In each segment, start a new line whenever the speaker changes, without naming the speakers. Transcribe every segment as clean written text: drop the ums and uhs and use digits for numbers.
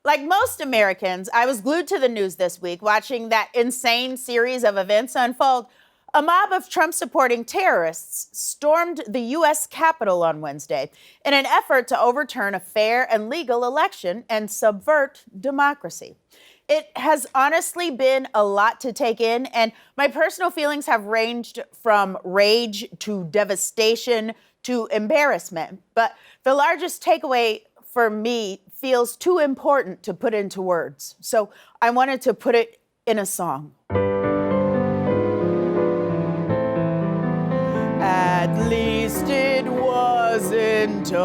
like most Americans, I was glued to the news this week watching that insane series of events unfold. A mob of Trump-supporting terrorists stormed the U.S. Capitol on Wednesday in an effort to overturn a fair and legal election and subvert democracy. It has honestly been a lot to take in, and my personal feelings have ranged from rage to devastation to embarrassment. But the largest takeaway for me feels too important to put into words. So I wanted to put it in a song. At least it wasn't us.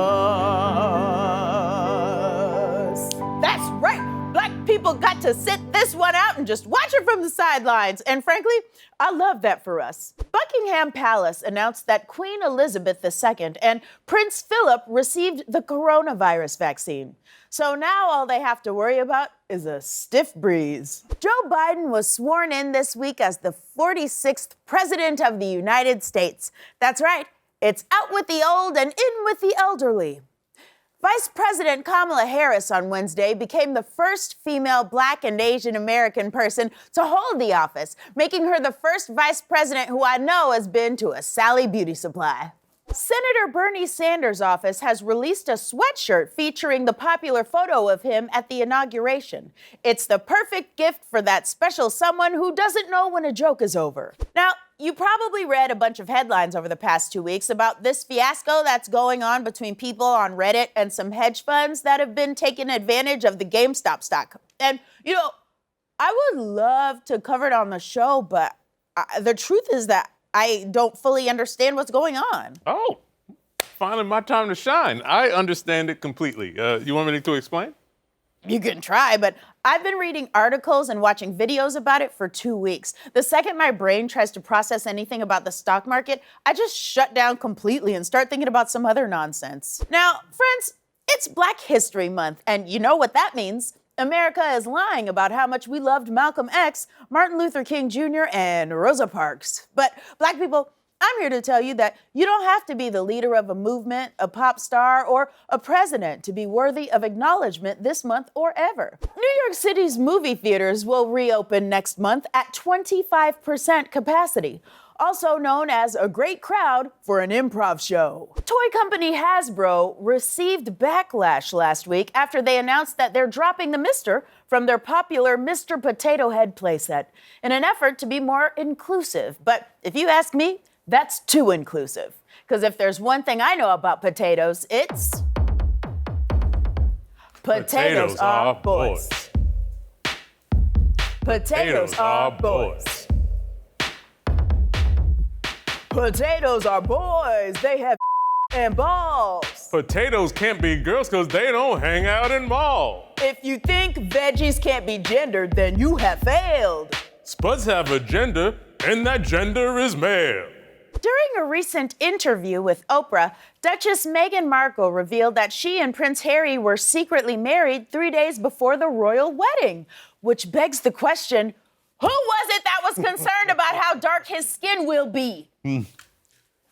That's right. Black people got to sit this one out and just watch it from the sidelines. And frankly, I love that for us. Buckingham Palace announced that Queen Elizabeth II and Prince Philip received the coronavirus vaccine. So now all they have to worry about is a stiff breeze. Joe Biden was sworn in this week as the 46th President of the United States. That's right, it's out with the old and in with the elderly. Vice President Kamala Harris on Wednesday became the first female Black and Asian American person to hold the office, making her the first vice president who I know has been to a Sally Beauty Supply. Senator Bernie Sanders' office has released a sweatshirt featuring the popular photo of him at the inauguration. It's the perfect gift for that special someone who doesn't know when a joke is over. Now, you probably read a bunch of headlines over the past 2 weeks about this fiasco that's going on between people on Reddit and some hedge funds that have been taking advantage of the GameStop stock. And, I would love to cover it on the show, but the truth is that I don't fully understand what's going on.
Oh, finally my time to shine. I understand it completely. You want me to explain?
You can try, but I've been reading articles and watching videos about it for 2 weeks. The second my brain tries to process anything about the stock market, I just shut down completely and start thinking about some other nonsense. Now, friends, it's Black History Month, and you know what that means. America is lying about how much we loved Malcolm X, Martin Luther King Jr., and Rosa Parks. But Black people, I'm here to tell you that you don't have to be the leader of a movement, a pop star, or a president to be worthy of acknowledgement this month or ever. New York City's movie theaters will reopen next month at 25% capacity, also known as a great crowd for an improv show. Toy company Hasbro received backlash last week after they announced that they're dropping the Mr. from their popular Mr. Potato Head playset in an effort to be more inclusive. But if you ask me, that's too inclusive. Because if there's one thing I know about potatoes, it's potatoes are boys. Potatoes are boys. Potatoes are boys. They have and balls.
Potatoes can't be girls because they don't hang out in malls.
If you think veggies can't be gendered, then you have failed.
Spuds have a gender, and that gender is male.
During a recent interview with Oprah, Duchess Meghan Markle revealed that she and Prince Harry were secretly married 3 days before the royal wedding, which begs the question, who was it that was concerned about how dark his skin will be?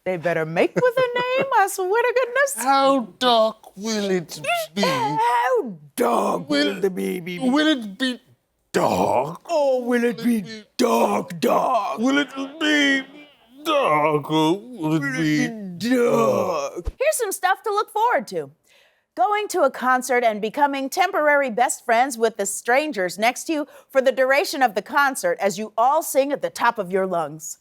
They better make with a name, I swear to goodness.
How dark will it be?
How dark will the baby be?
Will it be dark?
Or will it be dark?
Will it be dark? Or will it be
dark? Here's some stuff to look forward to. Going to a concert and becoming temporary best friends with the strangers next to you for the duration of the concert as you all sing at the top of your lungs.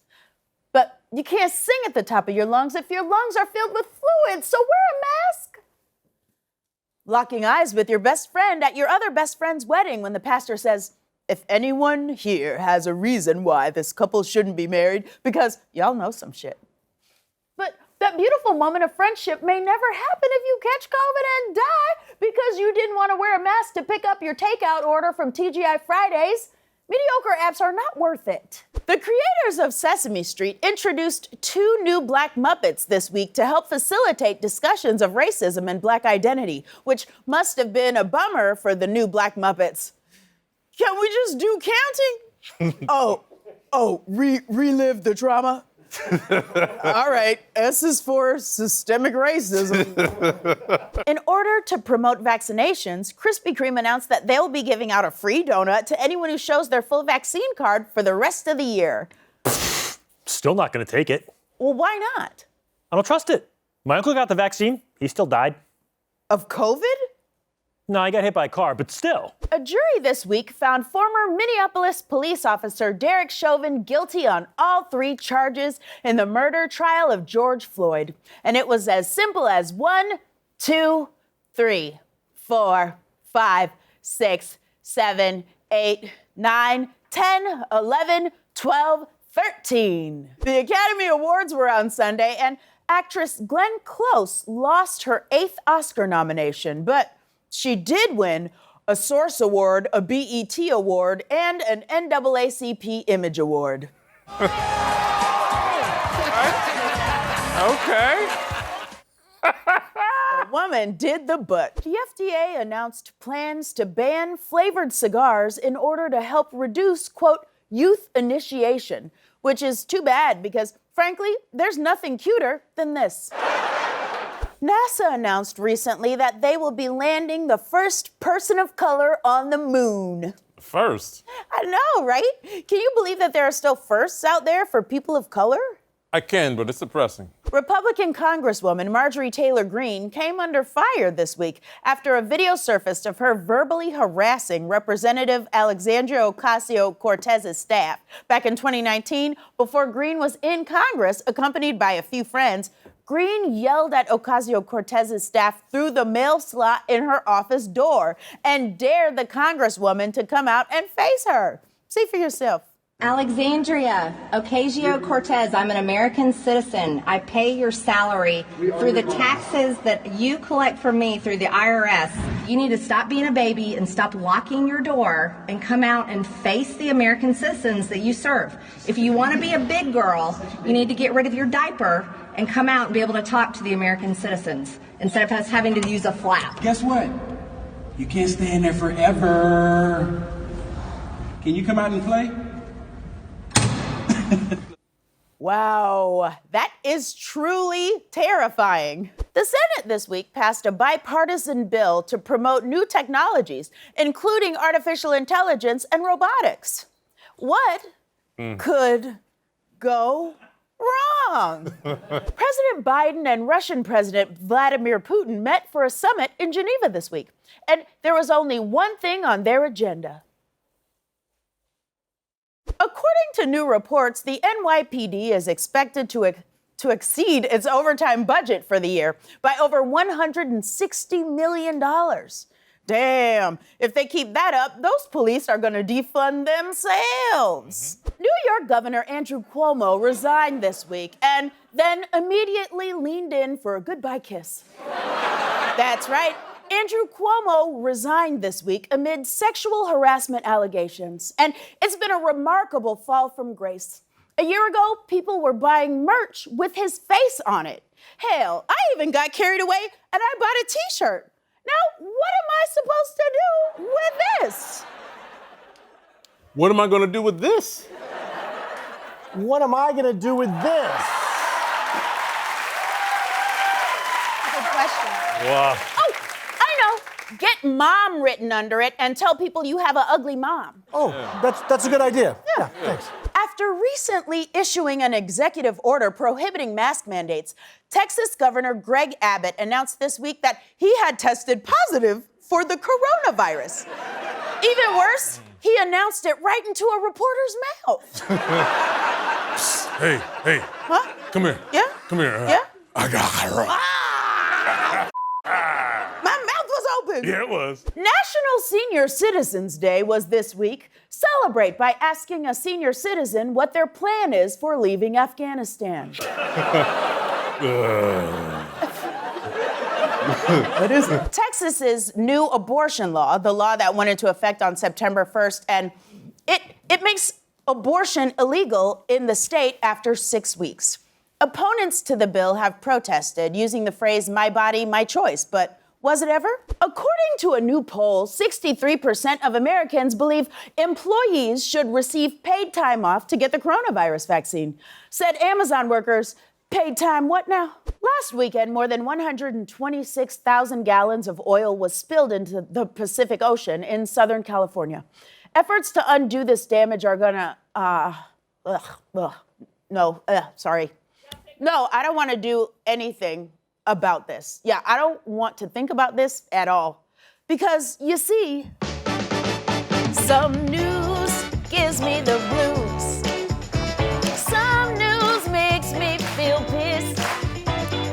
But you can't sing at the top of your lungs if your lungs are filled with fluid, so wear a mask. Locking eyes with your best friend at your other best friend's wedding when the pastor says, if anyone here has a reason why this couple shouldn't be married, because y'all know some shit. But that beautiful moment of friendship may never happen if you catch COVID and die because you didn't want to wear a mask to pick up your takeout order from TGI Fridays. Mediocre apps are not worth it. The creators of Sesame Street introduced 2 new Black Muppets this week to help facilitate discussions of racism and Black identity, which must have been a bummer for the new Black Muppets. Can we just do counting? relive the trauma? All right, S is for systemic racism. In order to promote vaccinations, Krispy Kreme announced that they'll be giving out a free donut to anyone who shows their full vaccine card for the rest of the year.
Still not going to take it.
Well, why not?
I don't trust it. My uncle got the vaccine. He still died.
Of COVID?
No, he got hit by a car, but still.
A jury this week found former Minneapolis police officer Derek Chauvin guilty on all 3 charges in the murder trial of George Floyd. And it was as simple as 1, 2, 3, 4, 5, 6, 7, 8, 9, 10, 11, 12, 13. The Academy Awards were on Sunday, and actress Glenn Close lost her 8th Oscar nomination, but she did win a Source Award, a BET Award, and an NAACP Image Award.
Okay.
The woman did the butt. The FDA announced plans to ban flavored cigars in order to help reduce, quote, youth initiation, which is too bad because, frankly, there's nothing cuter than this. NASA announced recently that they will be landing the first person of color on the moon.
First.
I know, right? Can you believe that there are still firsts out there for people of color?
I can, but it's depressing.
Republican Congresswoman Marjorie Taylor Greene came under fire this week after a video surfaced of her verbally harassing Representative Alexandria Ocasio-Cortez's staff. Back in 2019, before Greene was in Congress, accompanied by a few friends, Greene yelled at Ocasio-Cortez's staff through the mail slot in her office door and dared the Congresswoman to come out and face her. See for yourself.
Alexandria Ocasio-Cortez, I'm an American citizen. I pay your salary through the taxes that you collect from me through the IRS. You need to stop being a baby and stop locking your door and come out and face the American citizens that you serve. If you want to be a big girl, you need to get rid of your diaper and come out and be able to talk to the American citizens instead of us having to use a flap.
Guess what? You can't stay in there forever. Can you come out and play?
Wow, that is truly terrifying. The Senate this week passed a bipartisan bill to promote new technologies, including artificial intelligence and robotics. What could go wrong? President Biden and Russian President Vladimir Putin met for a summit in Geneva this week, and there was only one thing on their agenda. According to new reports, the NYPD is expected to exceed its overtime budget for the year by over $160 million. Damn, if they keep that up, those police are going to defund themselves. New York Governor Andrew Cuomo resigned this week and then immediately leaned in for a goodbye kiss. That's right. Andrew Cuomo resigned this week amid sexual harassment allegations, and it's been a remarkable fall from grace. A year ago, people were buying merch with his face on it. Hell, I even got carried away and I bought a t-shirt. Now, what am I supposed to do with this?
What am I going to do with this?
What am I gonna do with this?
Good question.
Wow.
Oh, I know. Get mom written under it and tell people you have an ugly mom.
Oh, that's a good idea. Yeah, thanks.
After recently issuing an executive order prohibiting mask mandates, Texas Governor Greg Abbott announced this week that he had tested positive for the coronavirus. Even worse, he announced it right into a reporter's mouth.
Hey.
Huh?
Come here.
Yeah?
Come here.
Yeah?
I got it.
My mouth was open.
Yeah, it was.
National Senior Citizens Day was this week. Celebrate by asking a senior citizen what their plan is for leaving Afghanistan.
That is
Texas's new abortion law, the law that went into effect on September 1st, and it makes abortion illegal in the state after 6 weeks. Opponents to the bill have protested using the phrase, "my body, my choice," but Was it ever? According to a new poll, 63% of Americans believe employees should receive paid time off to get the coronavirus vaccine. Said Amazon workers, paid time what now? Last weekend, more than 126,000 gallons of oil was spilled into the Pacific Ocean in Southern California. Efforts to undo this damage are gonna, sorry. No, I don't want to do anything about this. Yeah, I don't want to think about this at all. Because, you see, some news gives me the blues. Some news makes me feel pissed.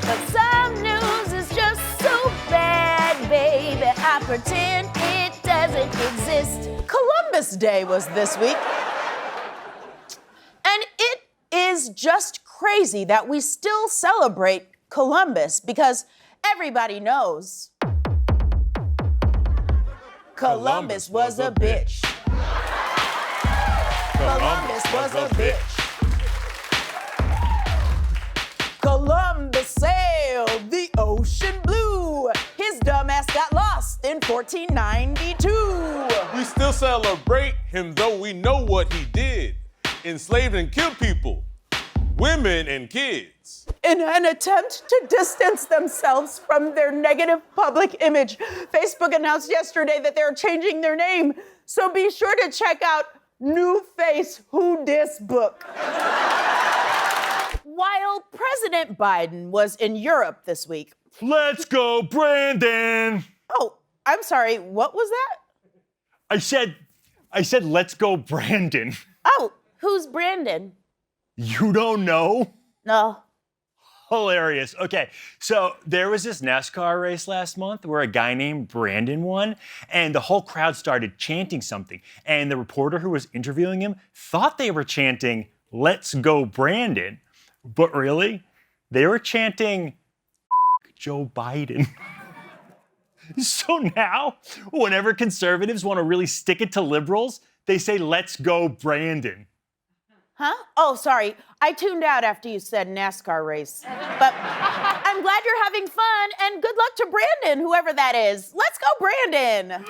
But some news is just so bad, baby, I pretend it doesn't exist. Columbus Day was this week. And it is just crazy that we still celebrate Columbus because everybody knows Columbus was a bitch. Columbus was a bitch. Columbus sailed the ocean blue. His dumbass got lost in 1492.
We still celebrate him, though we know what he did. Enslaved and killed people, women and kids.
In an attempt to distance themselves from their negative public image, Facebook announced yesterday that they're changing their name. So be sure to check out New Face Who Dis book. While President Biden was in Europe this week.
Let's go, Brandon.
Oh, I'm sorry, what was that?
I said, let's go, Brandon.
Oh, who's Brandon?
You don't know?
No.
Hilarious. Okay, so there was this NASCAR race last month where a guy named Brandon won, and the whole crowd started chanting something. And the reporter who was interviewing him thought they were chanting, let's go, Brandon. But really, they were chanting, Joe Biden. So now, whenever conservatives want to really stick it to liberals, they say, let's go, Brandon.
Huh? Oh, sorry. I tuned out after you said NASCAR race. But I'm glad you're having fun, and good luck to Brandon, whoever that is. Let's go, Brandon.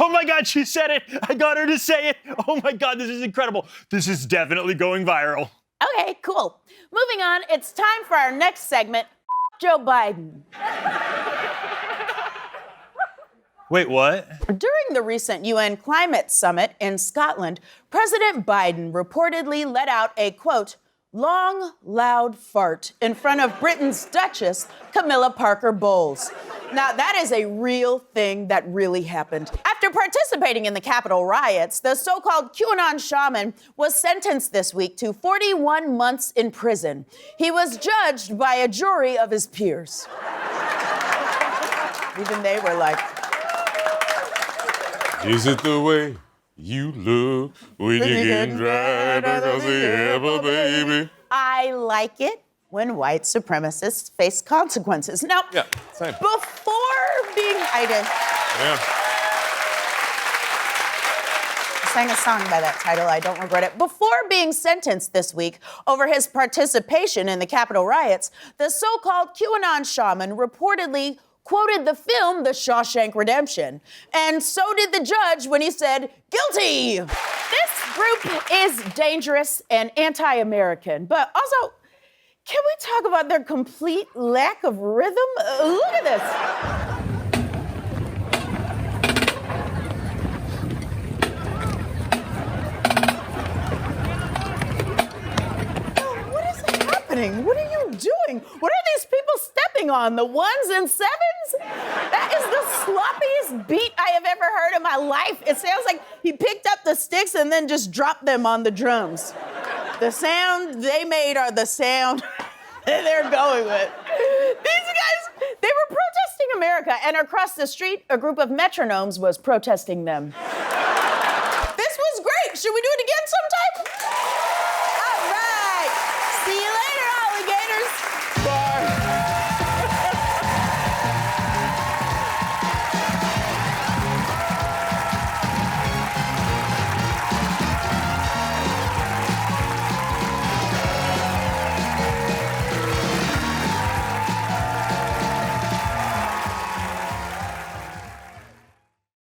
Oh my God, she said it. I got her to say it. Oh my God, this is incredible. This is definitely going viral.
Okay, cool. Moving on, it's time for our next segment, Joe Biden.
Wait, what?
During the recent UN climate summit in Scotland, President Biden reportedly let out a, quote, long, loud fart in front of Britain's Duchess, Camilla Parker Bowles. Now, that is a real thing that really happened. After participating in the Capitol riots, the so-called QAnon shaman was sentenced this week to 41 months in prison. He was judged by a jury of his peers. Even they were like,
Is it the way you look when you're getting dry because of ever, baby?
I like it when white supremacists face consequences. Now,
Yeah, same.
before being indicted,
Yeah.
I sang a song by that title, I don't regret it. Before being sentenced this week over his participation in the Capitol riots, the so-called QAnon shaman reportedly quoted the film The Shawshank Redemption. And so did the judge when he said, guilty! This group is dangerous and anti-American, but also, can we talk about their complete lack of rhythm? Look at this. What is happening? What are you doing? What are these people stepping on? The ones and sevens? That is the sloppiest beat I have ever heard in my life. It sounds like he picked up the sticks and then just dropped them on the drums. The sound they made are the sound they're going with. These guys, they were protesting America, and across the street, a group of metronomes was protesting them. This was great. Should we do it again